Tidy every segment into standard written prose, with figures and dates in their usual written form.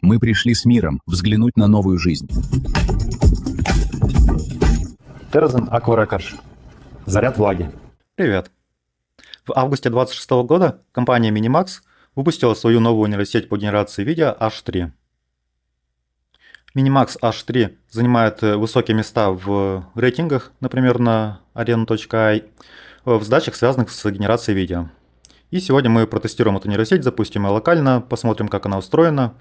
Мы пришли с миром взглянуть на новую жизнь. Terrazen Aqua Records. Заряд влаги. Привет! В августе 2026 года компания Minimax выпустила свою новую нейросеть по генерации видео H3. Minimax H3 занимает высокие места в рейтингах, например, на arena.ai, в задачах, связанных с генерацией видео. И сегодня мы протестируем эту нейросеть, запустим ее локально, посмотрим, как она устроена.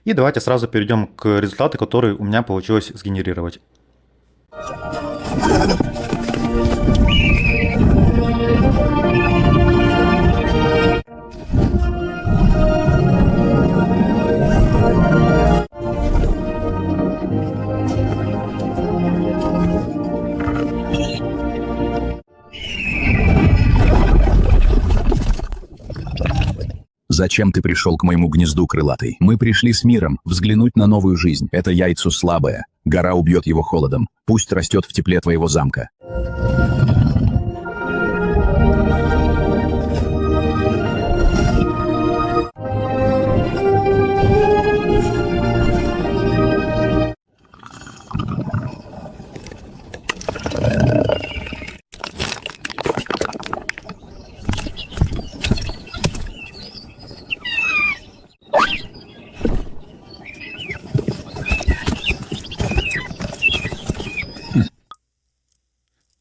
И давайте сразу перейдем к результату, который у меня получилось сгенерировать. Зачем ты пришел к моему гнезду, крылатый? Мы пришли с миром взглянуть на новую жизнь. Это яйцо слабое. Гора убьет его холодом. Пусть растет в тепле твоего замка.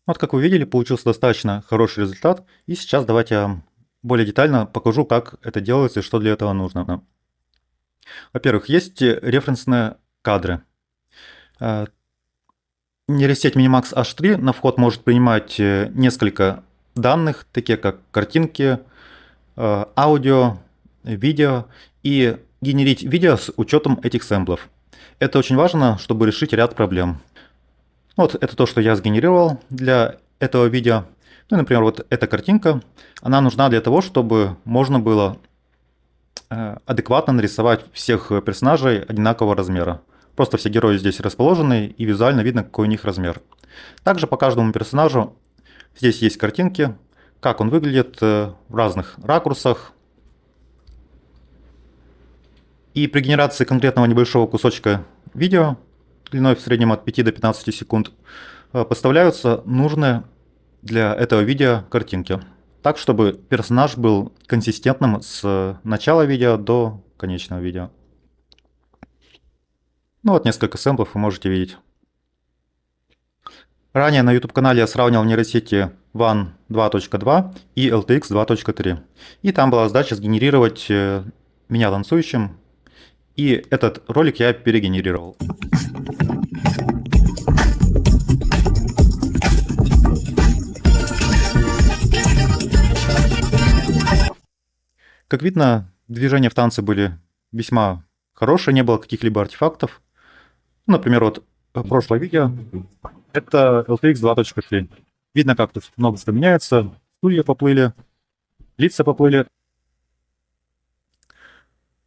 Вот как вы видели, получился достаточно хороший результат. И сейчас давайте я более детально покажу, как это делается и что для этого нужно. Во-первых, есть референсные кадры. Нейросеть Minimax H3 на вход может принимать несколько данных, такие как картинки, аудио, видео, и генерить видео с учетом этих сэмплов. Это очень важно, чтобы решить ряд проблем. Вот это то, что я сгенерировал для этого видео. Ну, например, вот эта картинка, она нужна для того, чтобы можно было адекватно нарисовать всех персонажей одинакового размера. Просто все герои здесь расположены, и визуально видно, какой у них размер. Также по каждому персонажу здесь есть картинки, как он выглядит в разных ракурсах. И при генерации конкретного небольшого кусочка видео, длиной в среднем от 5 до 15 секунд, подставляются нужные для этого видео картинки. Так, чтобы персонаж был консистентным с начала видео до конечного видео. Ну вот несколько сэмплов вы можете видеть. Ранее на YouTube-канале я сравнивал нейросети WAN 2.2 и LTX 2.3. И там была задача сгенерировать меня танцующим. И этот ролик я перегенерировал. Как видно, движения в танце были весьма хорошие, не было каких-либо артефактов. Например, вот прошлое видео, это LTX 2.3. Видно, как тут много что меняется, стулья поплыли, лица поплыли.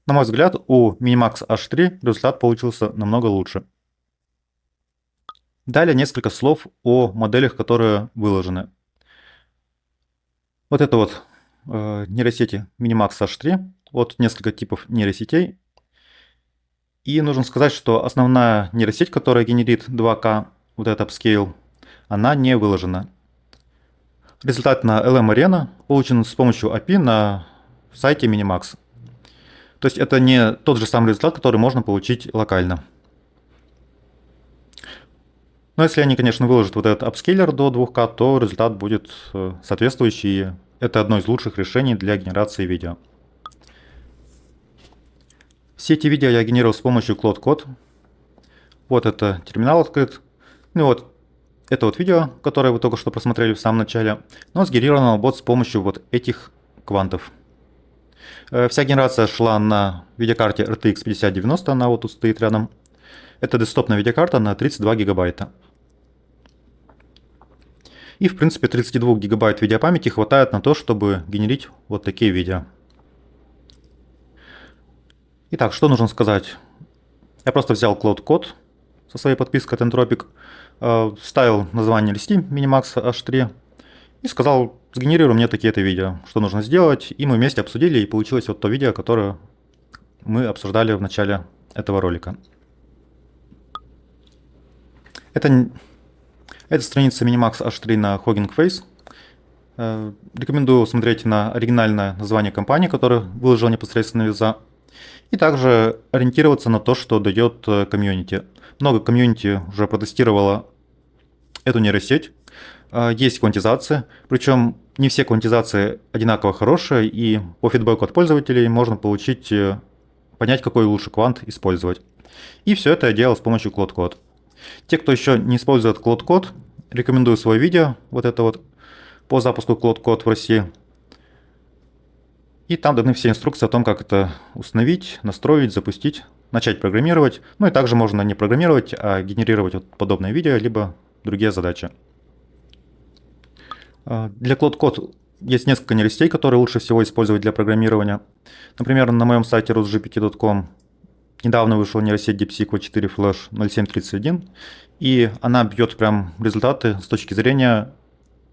На мой взгляд, у Minimax H3 результат получился намного лучше. Далее несколько слов о моделях, которые выложены. Вот это вот нейросети Minimax H3. Вот несколько типов нейросетей. И нужно сказать, что основная нейросеть, которая генерит 2К, вот этот upscale, она не выложена. Результат на LM Arena получен с помощью API на сайте Minimax. То есть это не тот же самый результат, который можно получить локально. Но если они, конечно, выложат вот этот апскейлер до 2К, то результат будет соответствующий. Это одно из лучших решений для генерации видео. Все эти видео я генерировал с помощью Claude Code. Вот это терминал открыт. Ну и вот это вот видео, которое вы только что просмотрели в самом начале. Но сгенерировано вот с помощью вот этих квантов. Вся генерация шла на видеокарте RTX 5090, она вот тут стоит рядом. Это десктопная видеокарта на 32 гигабайта. И в принципе 32 гигабайт видеопамяти хватает на то, чтобы генерить вот такие видео. Итак, что нужно сказать? Я просто взял Claude Code со своей подпиской от Entropic, вставил название листи Minimax H3 и сказал, сгенерируй мне такие-то видео, что нужно сделать. И мы вместе обсудили, и получилось вот то видео, которое мы обсуждали в начале этого ролика. Это страница Minimax H3 на Hugging Face. Рекомендую смотреть на оригинальное название компании, которое выложил непосредственно Виза. И также ориентироваться на то, что дает комьюнити. Много комьюнити уже протестировало эту нейросеть. Есть квантизация, причем не все квантизации одинаково хорошие, и по фидбэку от пользователей можно понять, какой лучше квант использовать. И все это я делал с помощью Claude Code. Те, кто еще не использует Claude Code, рекомендую свое видео, вот это вот, по запуску Claude Code в России. И там даны все инструкции о том, как это установить, настроить, запустить, начать программировать. Ну и также можно не программировать, а генерировать вот подобное видео, либо другие задачи. Для Claude Code есть несколько нейросетей, которые лучше всего использовать для программирования. Например, на моем сайте rosgpt.com недавно вышел нейросеть DeepSeek V4 Flash 0731, и она бьет прям результаты с точки зрения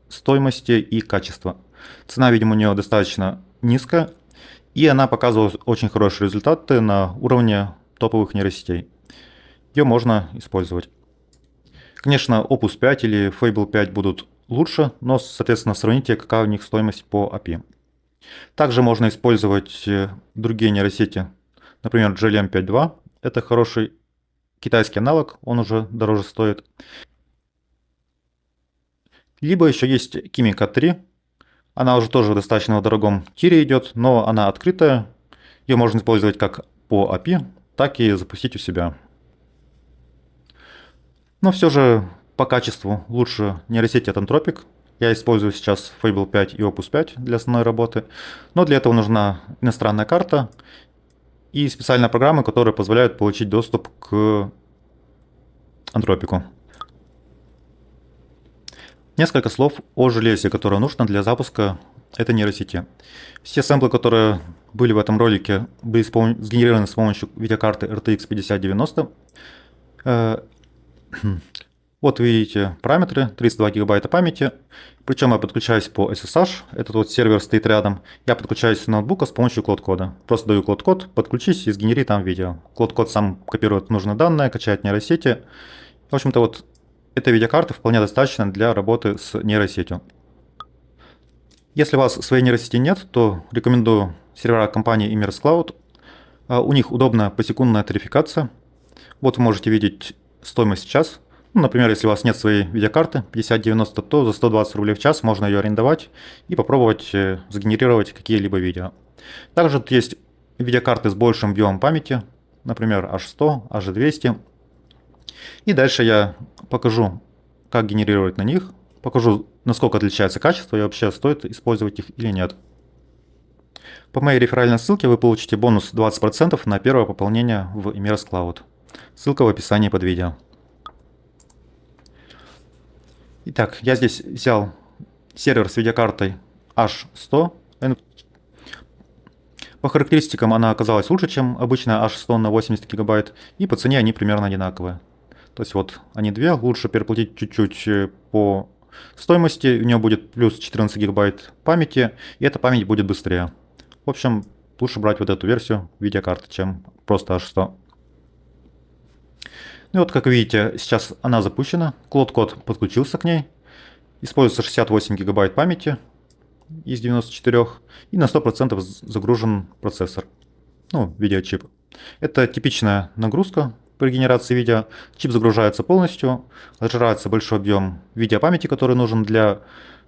стоимости и качества. Цена, видимо, у нее достаточно низкая, и она показывает очень хорошие результаты на уровне топовых нейросетей. Ее можно использовать. Конечно, Opus 5 или Fable 5 будут лучше, но, соответственно, сравните, какая у них стоимость по API. Также можно использовать другие нейросети, например, GLM 5.2. Это хороший китайский аналог, он уже дороже стоит. Либо еще есть Kimika 3. Она уже тоже достаточно в дорогом тире идет, но она открытая. Ее можно использовать как по API, так и запустить у себя. Но все же по качеству лучше нейросети от Anthropic. Я использую сейчас Fable 5 и Opus 5 для основной работы. Но для этого нужна иностранная карта и специальные программы, которые позволяют получить доступ к Anthropic. Несколько слов о железе, которое нужно для запуска этой нейросети. Все сэмплы, которые были в этом ролике, были сгенерированы с помощью видеокарты RTX 5090. Вот вы видите параметры, 32 гигабайта памяти. Причем я подключаюсь по SSH, этот вот сервер стоит рядом. Я подключаюсь с ноутбука с помощью Claude Code. Просто даю Claude Code, подключись и сгенери там видео. Claude Code сам копирует нужные данные, качает нейросети. В общем-то, вот этой видеокарты вполне достаточно для работы с нейросетью. Если у вас своей нейросети нет, то рекомендую сервера компании Imerys Cloud. У них удобная посекундная тарификация. Вот вы можете видеть стоимость в час. Ну, например, если у вас нет своей видеокарты 5090, то за 120 рублей в час можно ее арендовать и попробовать сгенерировать какие-либо видео. Также тут есть видеокарты с большим объемом памяти, например, H100, H200. И дальше я покажу, как генерировать на них, покажу, насколько отличается качество и вообще стоит использовать их или нет. По моей реферальной ссылке вы получите бонус 20% на первое пополнение в Imerys Cloud. Ссылка в описании под видео. Итак, я здесь взял сервер с видеокартой H100. По характеристикам она оказалась лучше, чем обычная H100 на 80 гигабайт, и по цене они примерно одинаковые. То есть вот они две, лучше переплатить чуть-чуть по стоимости, у нее будет плюс 14 гигабайт памяти, и эта память будет быстрее. В общем, лучше брать вот эту версию видеокарты, чем просто H100. Ну и вот, как видите, сейчас она запущена, Claude Code подключился к ней, используется 68 гигабайт памяти из 94, и на 100% загружен процессор, ну, видеочип. Это типичная нагрузка при генерации видео. Чип загружается полностью, отжирается большой объем видеопамяти, который нужен для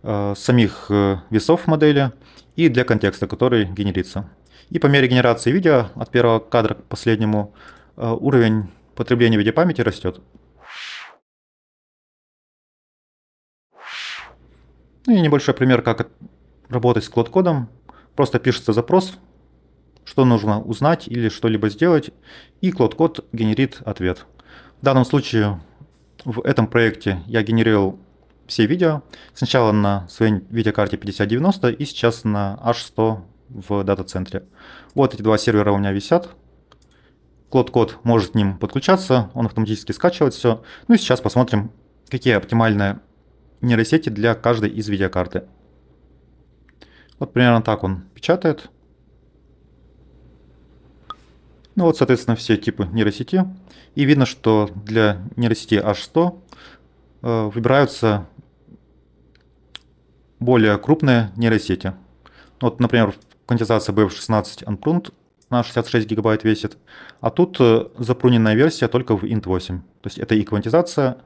самих весов модели и для контекста, который генерится. И по мере генерации видео от первого кадра к последнему уровень потребление видеопамяти растет. Ну и небольшой пример, как работать с Claude Code. Просто пишется запрос, что нужно узнать или что-либо сделать, и Claude Code генерит ответ. В данном случае в этом проекте я генерировал все видео. Сначала на своей видеокарте 5090 и сейчас на H100 в дата-центре. Вот эти два сервера у меня висят. Claude Code может к ним подключаться, он автоматически скачивает все. Ну и сейчас посмотрим, какие оптимальные нейросети для каждой из видеокарты. Вот примерно так он печатает. Ну вот, соответственно, все типы нейросети. И видно, что для нейросети H100 выбираются более крупные нейросети. Вот, например, квантизация BF16 Unpruned на 66 гигабайт весит, а тут запруненная версия только в int8. То есть это и квантизация,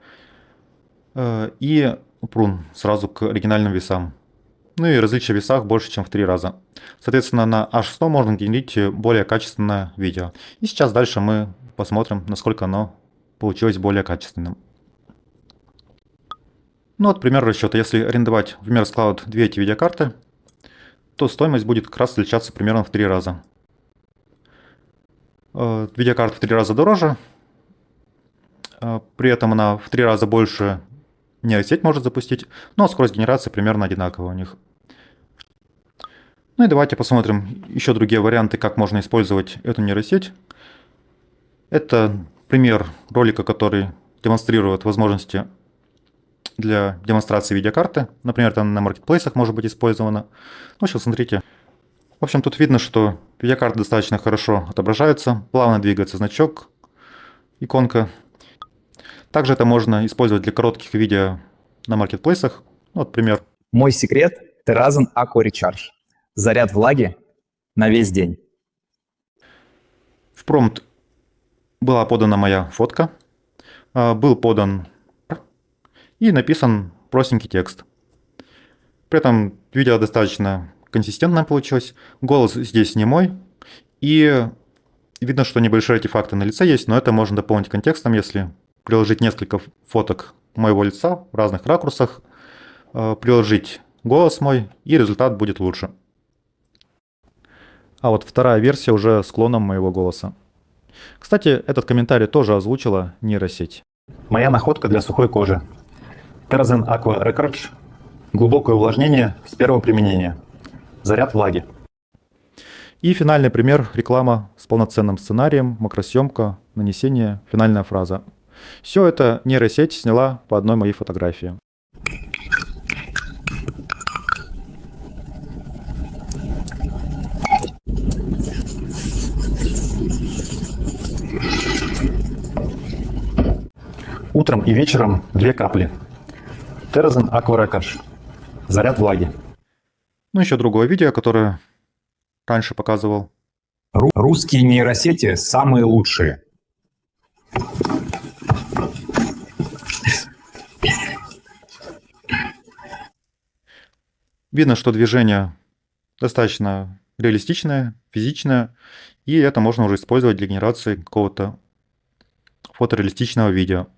и прун сразу к оригинальным весам. Ну и различия в весах больше, чем в 3 раза. Соответственно, на H100 можно генерить более качественное видео. И сейчас дальше мы посмотрим, насколько оно получилось более качественным. Ну вот пример расчета. Если арендовать в Mears Cloud 2 эти видеокарты, то стоимость будет как раз отличаться примерно в 3 раза. Видеокарта в 3 раза дороже, при этом она в 3 раза больше нейросеть может запустить, но скорость генерации примерно одинаковая у них. Ну и давайте посмотрим еще другие варианты, как можно использовать эту нейросеть. Это пример ролика, который демонстрирует возможности для демонстрации видеокарты. Например, там на маркетплейсах может быть использовано. В общем, смотрите. В общем, тут видно, что видеокарта достаточно хорошо отображается, плавно двигается значок, иконка. Также это можно использовать для коротких видео на маркетплейсах. Вот пример. Мой секрет – Terrazon Aqua Recharge. Заряд влаги на весь день. В промпт была подана моя фотка, был подан и написан простенький текст. При этом видео достаточно консистентное получилось. Голос здесь не мой. И видно, что небольшие артефакты на лице есть, но это можно дополнить контекстом, если приложить несколько фоток моего лица в разных ракурсах, приложить голос мой, и результат будет лучше. А вот вторая версия уже с клоном моего голоса. Кстати, этот комментарий тоже озвучила нейросеть. Моя находка для сухой кожи. Terrazon Aqua Recharge. Глубокое увлажнение с первого применения. Заряд влаги. И финальный пример – реклама с полноценным сценарием, макросъемка, нанесение, финальная фраза. Все это нейросеть сняла по одной моей фотографии. Утром и вечером 2 капли. Terrazon Aqua Recharge. Заряд влаги. Ну, еще другое видео, которое раньше показывал. Русские нейросети самые лучшие. Видно, что движение достаточно реалистичное, физичное, и это можно уже использовать для генерации какого-то фотореалистичного видео.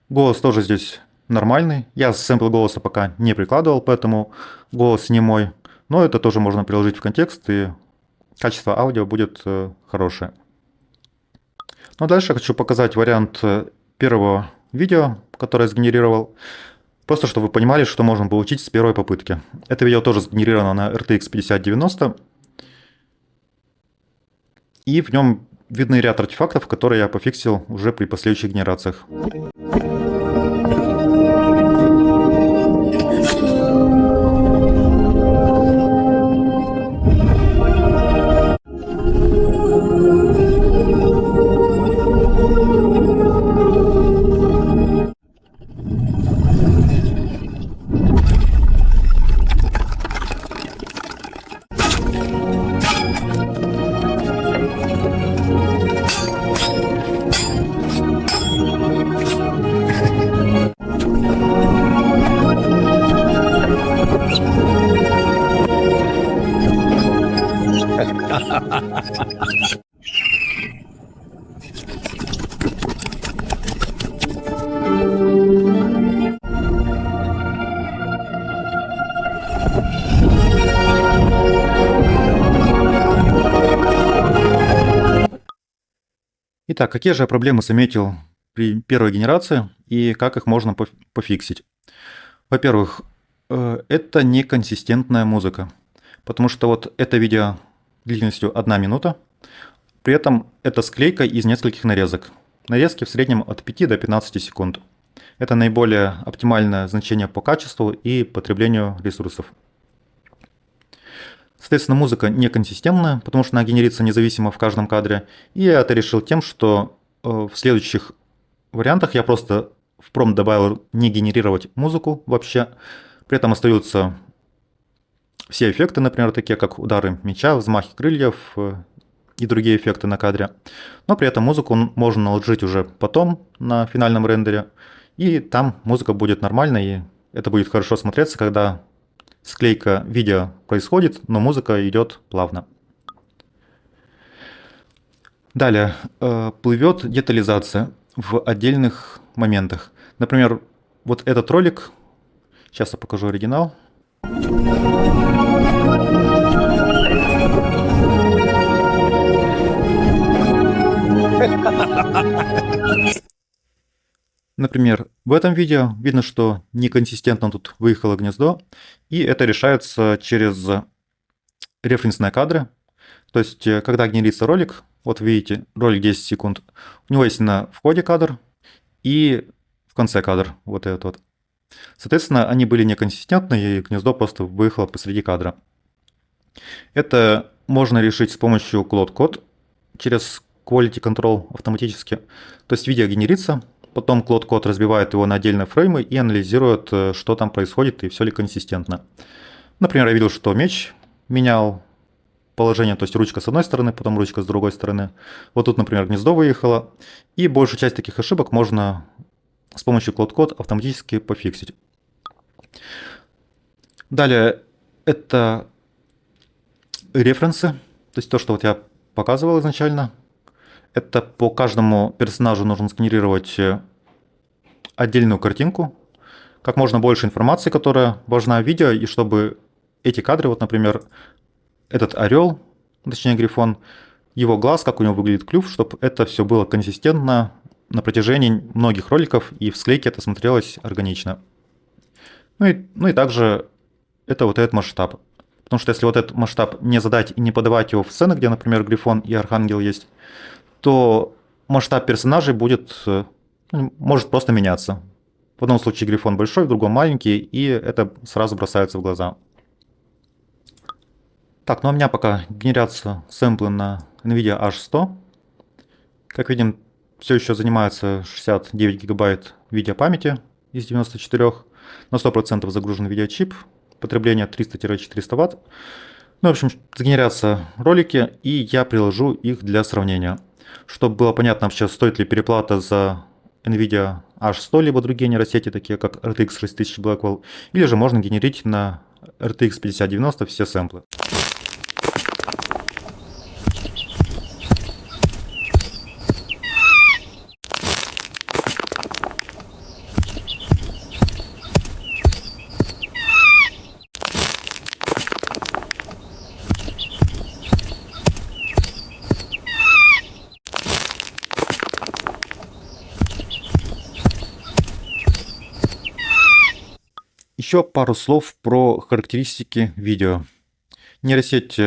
Голос тоже здесь нормальный. Я сэмпл голоса пока не прикладывал, поэтому голос не мой. Но это тоже можно приложить в контекст, и качество аудио будет хорошее. Но дальше я хочу показать вариант первого видео, которое я сгенерировал. Просто чтобы вы понимали, что можно получить с первой попытки. Это видео тоже сгенерировано на RTX 5090. И в нем видны ряд артефактов, которые я пофиксил уже при последующих генерациях. Итак, какие же я проблемы заметил при первой генерации и как их можно пофиксить? Во-первых, это неконсистентная музыка, потому что вот это видео длительностью 1 минута, при этом это склейка из нескольких нарезок. Нарезки в среднем от 5 до 15 секунд. Это наиболее оптимальное значение по качеству и потреблению ресурсов. Соответственно, музыка неконсистентная, потому что она генерится независимо в каждом кадре. И я это решил тем, что в следующих вариантах я просто в промпт добавил не генерировать музыку вообще. При этом остаются все эффекты, например, такие как удары мяча, взмахи крыльев и другие эффекты на кадре. Но при этом музыку можно наложить уже потом на финальном рендере. И там музыка будет нормальной, и это будет хорошо смотреться, когда склейка видео происходит, но музыка идет плавно. Далее, плывет детализация в отдельных моментах. Например, вот этот ролик, сейчас я покажу оригинал. Например, в этом видео видно, что неконсистентно тут выехало гнездо, и это решается через референсные кадры. То есть, когда генерится ролик, вот видите, ролик 10 секунд, у него есть на входе кадр и в конце кадр, вот этот вот. Соответственно, они были неконсистентны, и гнездо просто выехало посреди кадра. Это можно решить с помощью Cloud Code через Quality Control автоматически. То есть видео генерится, потом Cloud Code разбивает его на отдельные фреймы и анализирует, что там происходит и все ли консистентно. Например, я видел, что меч менял положение, то есть ручка с одной стороны, потом ручка с другой стороны. Вот тут, например, гнездо выехало. И большую часть таких ошибок можно с помощью Cloud Code автоматически пофиксить. Далее это референсы, то есть то, что вот я показывал изначально. Это по каждому персонажу нужно сгенерировать отдельную картинку, как можно больше информации, которая важна в видео, и чтобы эти кадры, вот, например, этот орел, точнее грифон, его глаз, как у него выглядит клюв, чтобы это все было консистентно на протяжении многих роликов, и в склейке это смотрелось органично. Ну и также это вот этот масштаб. Потому что если вот этот масштаб не задать и не подавать его в сцены, где, например, грифон и архангел есть, то масштаб персонажей может просто меняться. В одном случае грифон большой, в другом маленький, и это сразу бросается в глаза. Так, ну у меня пока генерятся сэмплы на NVIDIA H100. Как видим, все еще занимается 69 гигабайт видеопамяти из 94. На 100% загружен видеочип. Потребление 300-400 Вт. Ну, в общем, сгенерятся ролики, и я приложу их для сравнения. Чтобы было понятно вообще, стоит ли переплата за NVIDIA H100, либо другие нейросети, такие как RTX 6000 Blackwell, или же можно генерить на RTX 5090 все сэмплы. Еще пару слов про характеристики видео. Нейросеть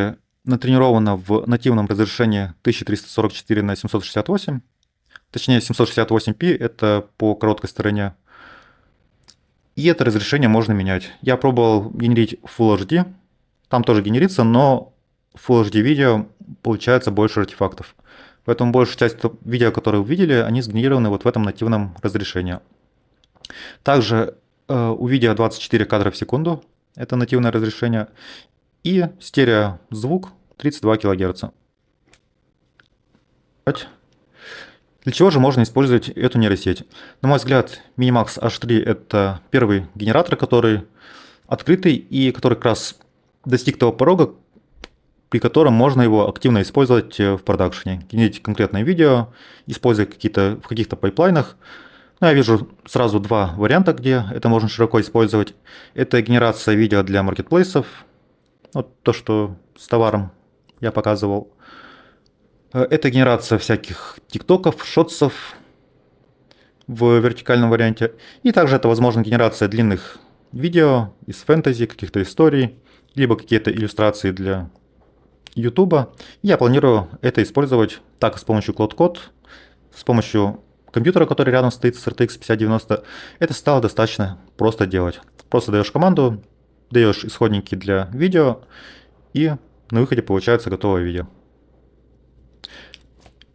натренирована в нативном разрешении 1344 на 768, точнее 768p, это по короткой стороне. И это разрешение можно менять. Я пробовал генерить Full HD, там тоже генерится, но в Full HD видео получается больше артефактов. Поэтому большая часть видео, которые вы видели, они сгенерированы вот в этом нативном разрешении. Также у видео 24 кадра в секунду, это нативное разрешение, и стереозвук 32 кГц. Для чего же можно использовать эту нейросеть? На мой взгляд, Minimax H3 это первый генератор, который открытый и который как раз достиг того порога, при котором можно его активно использовать в продакшене. Генерить конкретное видео, используя в каких-то пайплайнах. Ну, я вижу сразу два варианта, где это можно широко использовать. Это генерация видео для маркетплейсов. Вот то, что с товаром я показывал. Это генерация всяких тиктоков, шотсов в вертикальном варианте. И также это, возможно, генерация длинных видео из фэнтези, каких-то историй, либо какие-то иллюстрации для YouTube. Я планирую это использовать так с помощью Cloud Code, с помощью компьютера, который рядом стоит с RTX 5090. Это стало достаточно просто делать. Просто даешь команду, даешь исходники для видео, и на выходе получается готовое видео.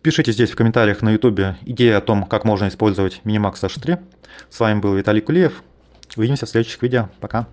Пишите здесь в комментариях на YouTube идеи о том, как можно использовать Minimax H3. С вами был Виталий Кулиев. Увидимся в следующих видео. Пока.